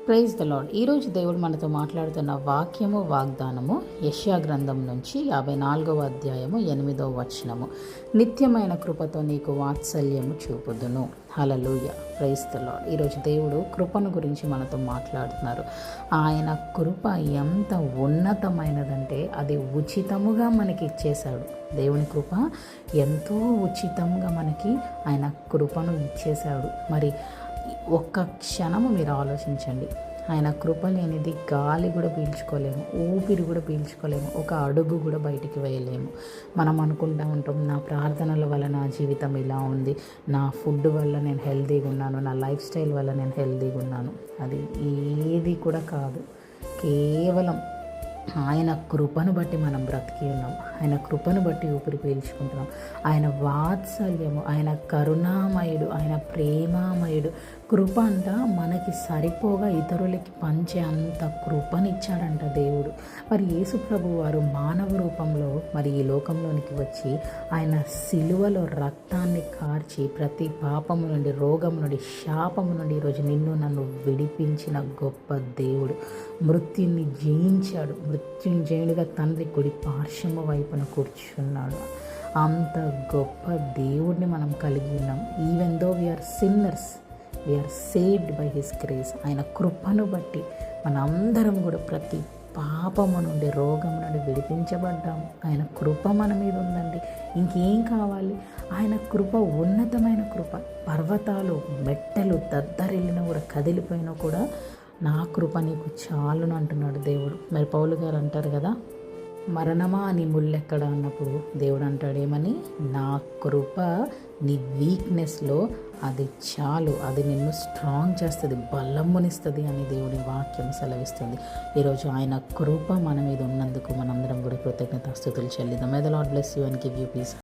Praise the lord. ఈరోజు దేవుడు మనతో మాట్లాడుతున్న వాక్యము వాగ్దానము యెషయా గ్రంథం నుంచి 54వ అధ్యాయము 8వ వచనము. నిత్యమైన కృపతో నీకు వాత్సల్యము చూపుదును. హల్లెలూయా. Praise the lord. ఈరోజు దేవుడు కృపను గురించి మనతో మాట్లాడుతున్నారు. ఆయన కృప ఎంత ఉన్నతమైనదంటే అది ఉచితముగా మనకి ఇచ్చేశాడు. దేవుని కృప ఎంతో ఉచితంగా మనకి ఆయన కృపను ఇచ్చేశాడు. మరి ఒక్క క్షణము మీరు ఆలోచించండి. ఆయన కృప లేనిది గాలి కూడా పీల్చుకోలేము, ఊపిరి కూడా పీల్చుకోలేము, ఒక అడుగు కూడా బయటికి వేయలేము. మనం అనుకుంటూ ఉంటాం, నా ప్రార్థనల వల్ల నా జీవితం ఇలా ఉంది, నా ఫుడ్ వల్ల నేను హెల్తీగా ఉన్నాను, నా లైఫ్ స్టైల్ వల్ల నేను హెల్తీగా ఉన్నాను. అది ఏది కూడా కాదు. కేవలం ఆయన కృపను బట్టి మనం బ్రతికి ఉన్నాం. ఆయన కృపను బట్టి ఊపిరి పీల్చుకుంటున్నాం. ఆయన వాత్సల్యము, ఆయన కరుణామయుడు, ఆయన ప్రేమామయుడు. కృప అంట మనకి సరిపోగా ఇతరులకి పంచే అంత కృపనిచ్చాడంట దేవుడు. మరి యేసు ప్రభు వారు మానవ రూపంలో మరి ఈ లోకంలోనికి వచ్చి ఆయన సిలువలో రక్తాన్ని కార్చి ప్రతి పాపము నుండి, రోగము నుండి, శాపము నుండి ఈరోజు నిన్ను నన్ను విడిపించిన గొప్ప దేవుడు. మృత్యుని జయించాడు. మృత్యుంజయుడిగా తండ్రి కుడి పార్శ్వము వైపున కూర్చున్నాడు. అంత గొప్ప దేవుడిని మనం కలిగి ఉన్నాం. Even though we are sinners, we are saved by his grace. ఆయన కృపను బట్టి మనందరం కూడా ప్రతి పాపము నుండి, రోగం నుండి విడిపించబడ్డాము. ఆయన కృప మన మీద ఉందండి. ఇంకేం కావాలి? ఆయన కృప ఉన్నతమైన కృప. పర్వతాలు, మెట్టలు దద్దరిల్లిన కూడా, కదిలిపోయినా కూడా నా కృప నీకు చాలును అంటున్నాడు దేవుడు. మరి పౌలు గారు అంటారు కదా, మరణమా నీ ముళ్ళెక్కడ అన్నప్పుడు దేవుడు అంటాడు ఏమని, నా కృప నీ వీక్నెస్లో అది చాలు, అది నిన్ను స్ట్రాంగ్ చేస్తుంది, బలమునిస్తుంది అని దేవుడి వాక్యం సెలవిస్తుంది. ఈరోజు ఆయన కృప మన మీద ఉన్నందుకు మనందరం కూడా కృతజ్ఞతాస్తుతులు చెల్లిద్దాం. May the lord bless you and give you peace.